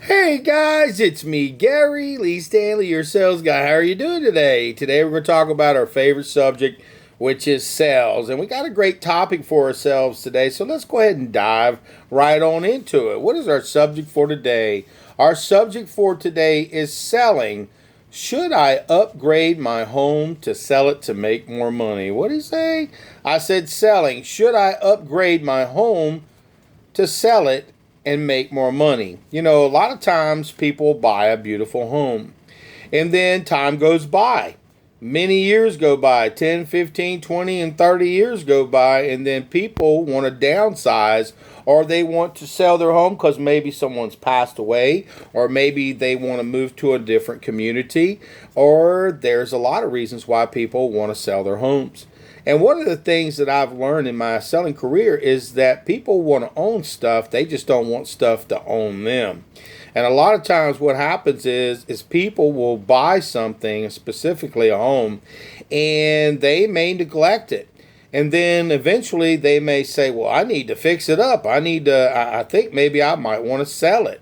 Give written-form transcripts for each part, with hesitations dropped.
Hey guys, it's me, Gary Lee Stanley, your sales guy. How are you doing today? Today we're going to talk about our favorite subject, which is sales. And we got a great topic for ourselves today, so let's go ahead and dive right on into it. What is our subject for today? Our subject for today is selling. Should I upgrade my home to sell it to make more money? What did he say? I said selling. Should I upgrade my home to sell it and make more money? You know, a lot of times people buy a beautiful home and then time goes by. Many years go by, 10, 15, 20, and 30 years go by, and then people want to downsize or they want to sell their home because maybe someone's passed away or maybe they want to move to a different community, or there's a lot of reasons why people want to sell their homes. And one of the things that I've learned in my selling career is that people want to own stuff, they just don't want stuff to own them. And a lot of times what happens is people will buy something, specifically a home, and they may neglect it. And then eventually they may say, well, I need to fix it up. I think maybe I might want to sell it.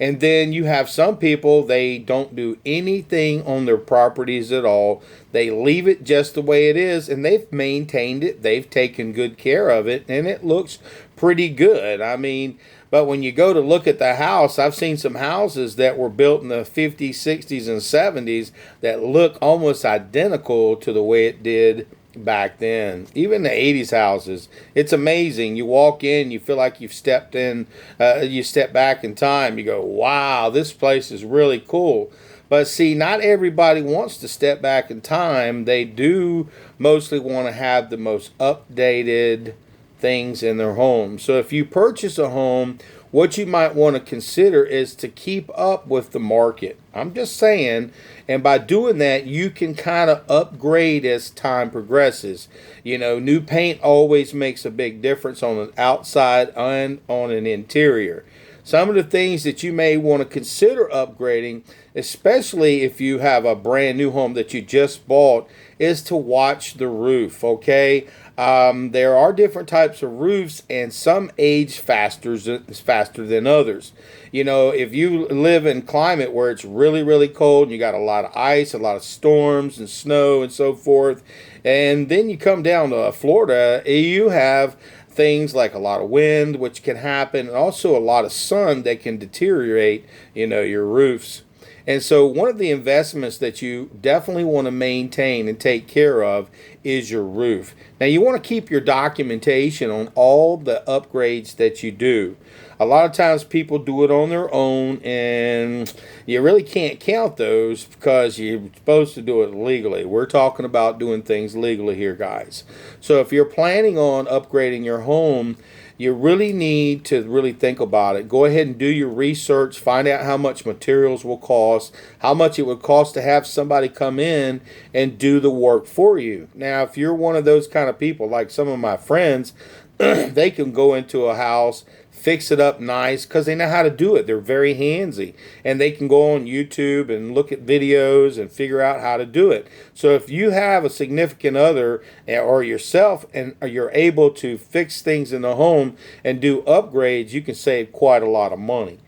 And then you have some people, they don't do anything on their properties at all. They leave it just the way it is, and they've maintained it. They've taken good care of it, and it looks pretty good. I mean, but when you go to look at the house, I've seen some houses that were built in the 50s, 60s, and 70s that look almost identical to the way it did back then. Even the 80s houses, it's amazing. You walk in, you feel like you've stepped in, you step back in time. You go, wow, this place is really cool. But see, not everybody wants to step back in time. They do mostly want to have the most updated things in their home. So if you purchase a home, what you might want to consider is to keep up with the market. I'm just saying, and by doing that, you can kind of upgrade as time progresses. You know, new paint always makes a big difference on the outside and on an interior. Some of the things that you may want to consider upgrading, especially if you have a brand new home that you just bought, is to watch the roof, okay? There are different types of roofs, and some age faster than others. You know, if you live in climate where it's really, really cold and you got a lot of ice, a lot of storms and snow and so forth, and then you come down to Florida, you have things like a lot of wind, which can happen, and also a lot of sun that can deteriorate, you know, your roofs. And so one of the investments that you definitely want to maintain and take care of is your roof. Now you want to keep your documentation on all the upgrades that you do. A lot of times people do it on their own, and you really can't count those because you're supposed to do it legally. We're talking about doing things legally here, guys. So if you're planning on upgrading your home, you really need to really think about it. Go ahead and do your research. Find out how much materials will cost, how much it would cost to have somebody come in and do the work for you. Now, if you're one of those kind of people, like some of my friends, they can go into a house, fix it up nice because they know how to do it. They're very handsy, and they can go on YouTube and look at videos and figure out how to do it. So if you have a significant other or yourself and you're able to fix things in the home and do upgrades, you can save quite a lot of money.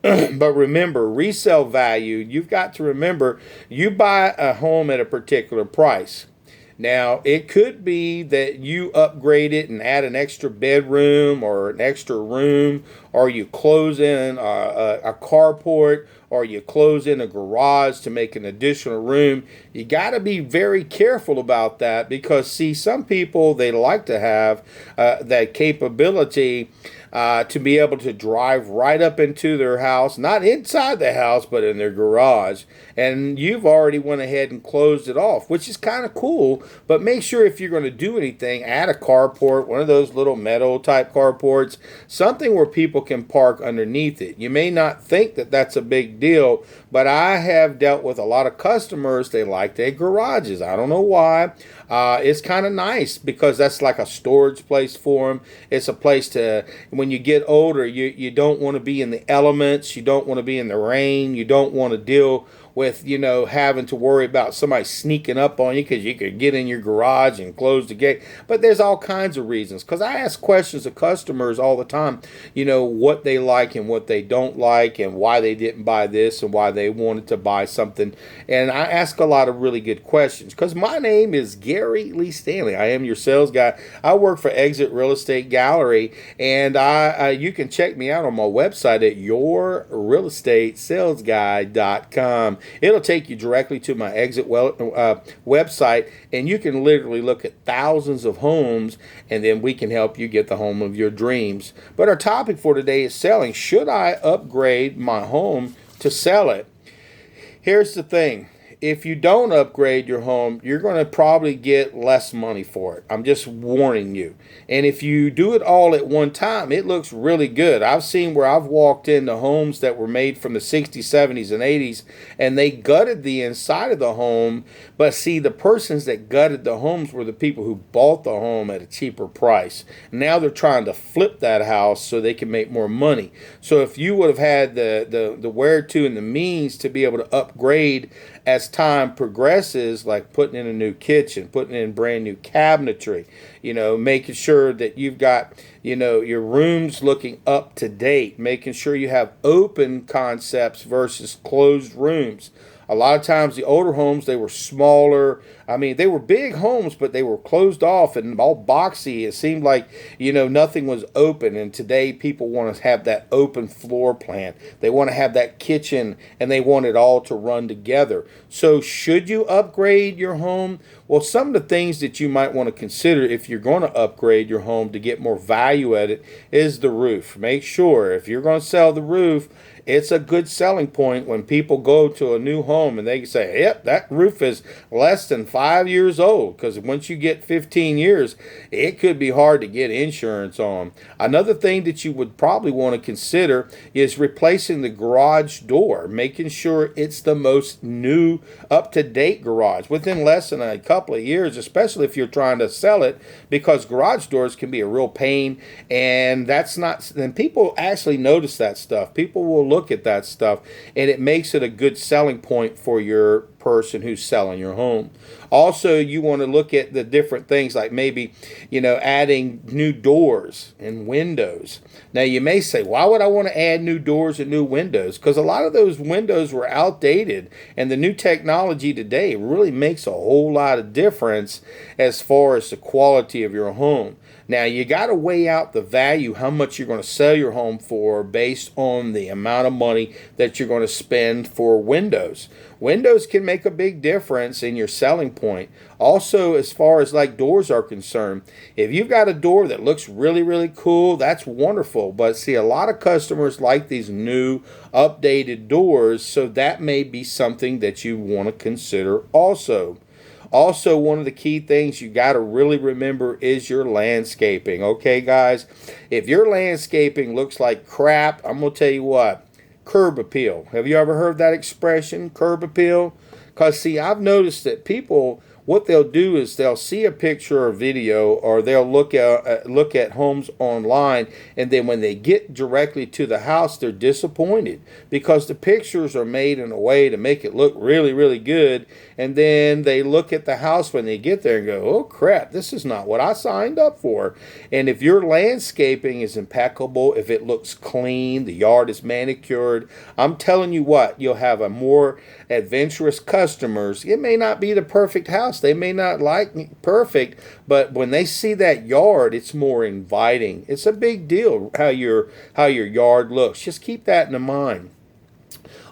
But remember, resale value, you've got to remember, you buy a home at a particular price. Now, it could be that you upgrade it and add an extra bedroom or an extra room, or you close in a carport, or you close in a garage to make an additional room. You got to be very careful about that because, see, some people, they like to have that capability to be able to drive right up into their house, not inside the house, but in their garage. And you've already went ahead and closed it off, which is kind of cool. But make sure if you're going to do anything, add a carport, one of those little metal type carports, something where people can park underneath it. You may not think that that's a big deal, but I have dealt with a lot of customers. They like their garages. I don't know why. It's kind of nice because that's like a storage place for them. It's a place to, when you get older, you don't want to be in the elements. You don't want to be in the rain. You don't want to deal with, having to worry about somebody sneaking up on you because you could get in your garage and close the gate. But there's all kinds of reasons, because I ask questions of customers all the time, what they like and what they don't like, and why they didn't buy this and why they wanted to buy something. And I ask a lot of really good questions, because my name is Gary Lee Stanley. I am your sales guy. I work for Exit Real Estate Gallery, and you can check me out on my website at yourrealestatesalesguy.com. It'll take you directly to my Exit website, and you can literally look at thousands of homes, and then we can help you get the home of your dreams. But our topic for today is selling. Should I upgrade my home to sell it? Here's the thing. If you don't upgrade your home, you're going to probably get less money for it. I'm just warning you. And if you do it all at one time, it looks really good. I've seen where I've walked into homes that were made from the 60s, 70s, and 80s, and they gutted the inside of the home. But see, the persons that gutted the homes were the people who bought the home at a cheaper price. Now they're trying to flip that house so they can make more money. So if you would have had the where-to and the means to be able to upgrade as time progresses, like putting in a new kitchen, putting in brand new cabinetry, making sure that you've got, your rooms looking up to date, making sure you have open concepts versus closed rooms. A lot of times the older homes, they were smaller. I mean, they were big homes, but they were closed off and all boxy. It seemed like, nothing was open. And today people want to have that open floor plan. They want to have that kitchen, and they want it all to run together. So should you upgrade your home? Well, some of the things that you might want to consider if you're going to upgrade your home to get more value at it is the roof. Make sure if you're going to sell the roof, it's a good selling point when people go to a new home and they can say, yep, that roof is less than 5 years old, because once you get 15 years, it could be hard to get insurance on. Another thing that you would probably want to consider is replacing the garage door, making sure it's the most new, up-to-date garage within less than a couple of years, especially if you're trying to sell it, because garage doors can be a real pain, and people actually notice that stuff. People will look at that stuff, and it makes it a good selling point for your person who's selling your home. Also, you want to look at the different things, like maybe, adding new doors and windows. Now, you may say, why would I want to add new doors and new windows? Because a lot of those windows were outdated, and the new technology today really makes a whole lot of difference as far as the quality of your home. Now, you got to weigh out the value, how much you're going to sell your home for, based on the amount of money that you're going to spend for windows. Windows can make a big difference in your selling point. Also, as far as like doors are concerned, if you've got a door that looks really, really cool, that's wonderful. But see, a lot of customers like these new, updated doors, so that may be something that you want to consider also. Also, one of the key things you got to really remember is your landscaping. Okay, guys? If your landscaping looks like crap, I'm going to tell you what, curb appeal. Have you ever heard that expression, curb appeal? Because, see, I've noticed that people, what they'll do is they'll see a picture or video, or they'll look at homes online, and then when they get directly to the house, they're disappointed because the pictures are made in a way to make it look really, really good, and then they look at the house when they get there and go, oh crap, this is not what I signed up for. And if your landscaping is impeccable, if it looks clean, the yard is manicured, I'm telling you what, you'll have a more adventurous customers. It may not be the perfect house, they may not like perfect, but when they see that yard, it's more inviting. It's a big deal how your yard looks. Just keep that in mind.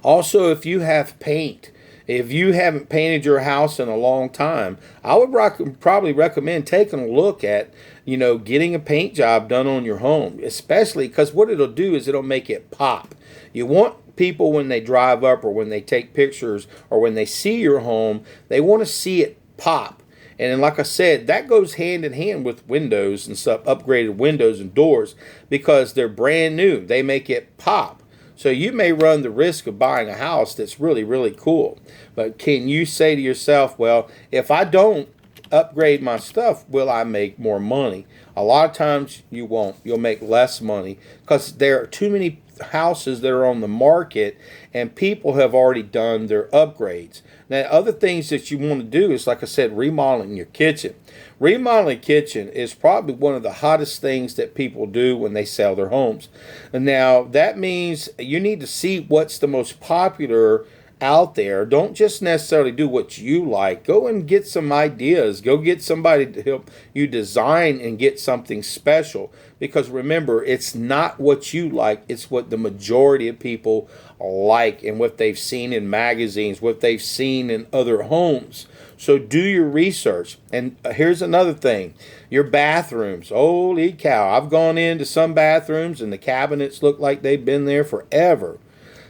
Also, if you have paint, if you haven't painted your house in a long time, I would probably recommend taking a look at, getting a paint job done on your home, especially because what it'll do is it'll make it pop. You want people, when they drive up or when they take pictures or when they see your home, they want to see it pop. And then, like I said, that goes hand in hand with windows and stuff, upgraded windows and doors, because they're brand new. They make it pop. So you may run the risk of buying a house that's really, really cool. But can you say to yourself, well, if I don't upgrade my stuff, will I make more money? A lot of times you won't. You'll make less money because there are too many houses that are on the market and people have already done their upgrades. Now, other things that you want to do is, like I said, remodeling your kitchen. Remodeling kitchen is probably one of the hottest things that people do when they sell their homes. And now that means you need to see what's the most popular out there. Don't just necessarily do what you like. Go and get some ideas. Go get somebody to help you design and get something special. Because remember, it's not what you like, it's what the majority of people like and what they've seen in magazines, what they've seen in other homes. So do your research. And here's another thing. Your bathrooms. Holy cow. I've gone into some bathrooms and the cabinets look like they've been there forever.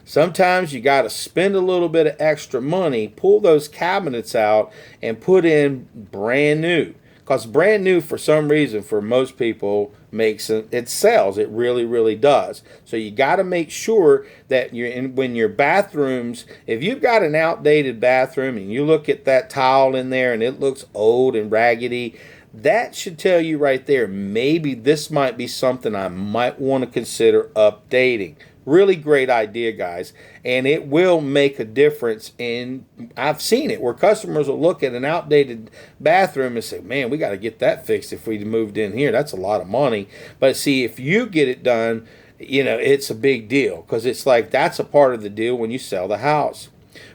Sometimes you got to spend a little bit of extra money, pull those cabinets out, and put in brand new. Because brand new, for some reason, for most people, it sells. It really, really does. So you got to make sure that when your bathrooms, if you've got an outdated bathroom and you look at that tile in there and it looks old and raggedy, that should tell you right there, maybe this might be something I might want to consider updating. Really great idea, guys, and it will make a difference. I've seen it where customers will look at an outdated bathroom and say, man, we got to get that fixed if we moved in here. That's a lot of money. But see, if you get it done, it's a big deal, because it's like that's a part of the deal when you sell the house.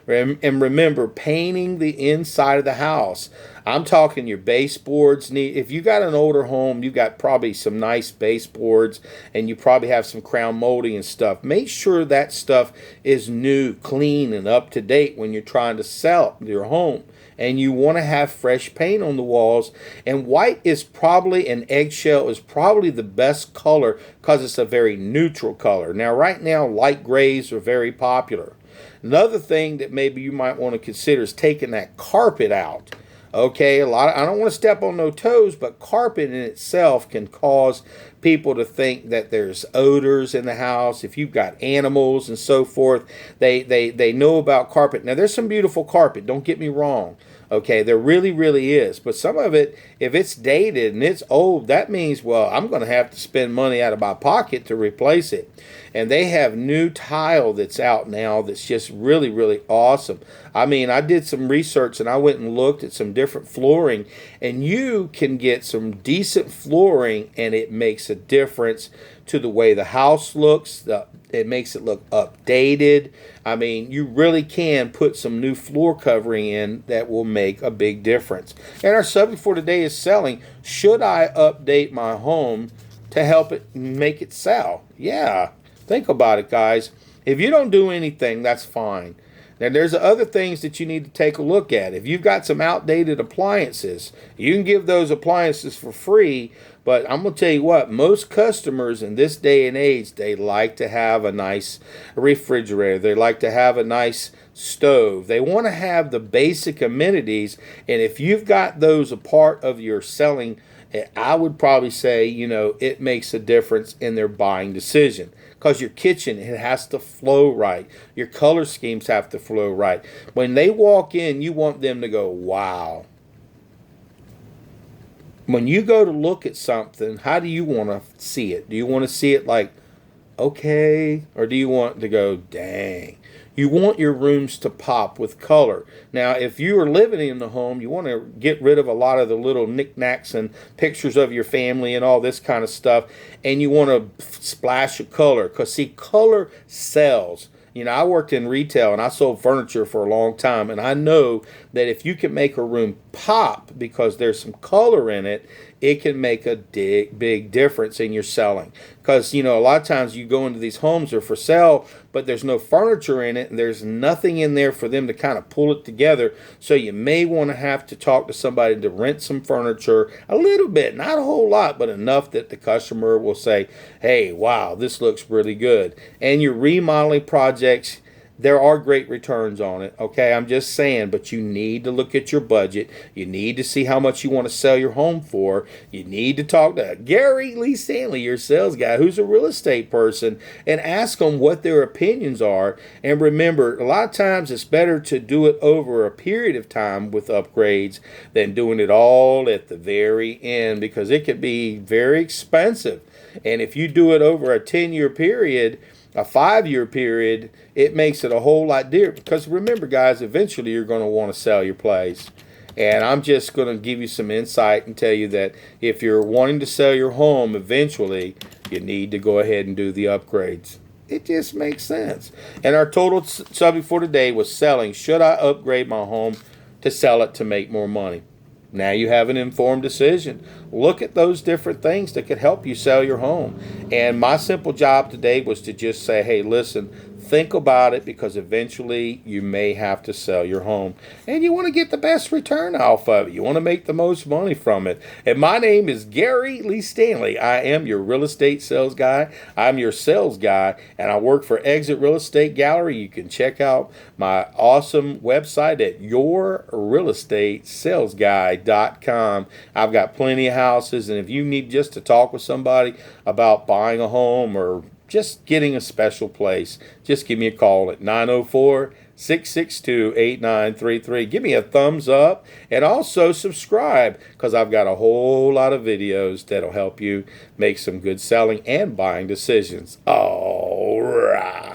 And remember, painting the inside of the house. I'm talking your baseboards. If you got an older home, you got probably some nice baseboards, and you probably have some crown molding and stuff. Make sure that stuff is new, clean, and up to date when you're trying to sell your home. And you want to have fresh paint on the walls. And white is probably, and eggshell is probably the best color because it's a very neutral color. Now, right now, light grays are very popular. Another thing that maybe you might want to consider is taking that carpet out. Okay, I don't want to step on no toes, but carpet in itself can cause people to think that there's odors in the house. If you've got animals and so forth, they know about carpet. Now, there's some beautiful carpet, don't get me wrong. Okay, there really, really is. But some of it, if it's dated and it's old, that means, well, I'm going to have to spend money out of my pocket to replace it. And they have new tile that's out now that's just really, really awesome. I mean, I did some research and I went and looked at some different flooring, and you can get some decent flooring and it makes a difference to the way the house looks. It makes it look updated. I mean, you really can put some new floor covering in that will make a big difference. And our subject for today is selling. Should I update my home to help it make it sell? Yeah. Think about it, guys. If you don't do anything, that's fine. Now, there's other things that you need to take a look at. If you've got some outdated appliances, you can give those appliances for free. But I'm going to tell you what, most customers in this day and age, they like to have a nice refrigerator. They like to have a nice stove. They want to have the basic amenities. And if you've got those a part of your selling, I would probably say, it makes a difference in their buying decision. Because your kitchen, it has to flow right. Your color schemes have to flow right. When they walk in, you want them to go, wow. When you go to look at something, how do you want to see it? Do you want to see it like, okay? Or do you want to go, dang? You want your rooms to pop with color. Now, if you are living in the home, you want to get rid of a lot of the little knickknacks and pictures of your family and all this kind of stuff, and you want to splash of color. Because, see, color sells. I worked in retail and I sold furniture for a long time, and I know that if you can make a room pop because there's some color in it, it can make a big difference in your selling. Because, a lot of times you go into these homes that are for sale, but there's no furniture in it, and there's nothing in there for them to kind of pull it together. So you may want to have to talk to somebody to rent some furniture a little bit, not a whole lot, but enough that the customer will say, hey, wow, this looks really good. And your remodeling projects, there are great returns on it, okay? I'm just saying, but you need to look at your budget. You need to see how much you want to sell your home for. You need to talk to Gary Lee Stanley, your sales guy, who's a real estate person, and ask them what their opinions are. And remember, a lot of times it's better to do it over a period of time with upgrades than doing it all at the very end, because it could be very expensive. And if you do it over a 10-year period, A 5-year period, it makes it a whole lot different because remember, guys, eventually you're going to want to sell your place. And I'm just going to give you some insight and tell you that if you're wanting to sell your home eventually, you need to go ahead and do the upgrades. It just makes sense. And our total subject for today was selling. Should I upgrade my home to sell it to make more money? Now you have an informed decision. Look at those different things that could help you sell your home. And my simple job today was to just say, hey, listen, think about it because eventually you may have to sell your home. And you want to get the best return off of it. You want to make the most money from it. And my name is Gary Lee Stanley. I am your real estate sales guy. I'm your sales guy. And I work for Exit Real Estate Gallery. You can check out my awesome website at yourrealestatesalesguy.com. I've got plenty of houses. And if you need just to talk with somebody about buying a home or just getting a special place, just give me a call at 904-662-8933. Give me a thumbs up and also subscribe because I've got a whole lot of videos that'll help you make some good selling and buying decisions. All right.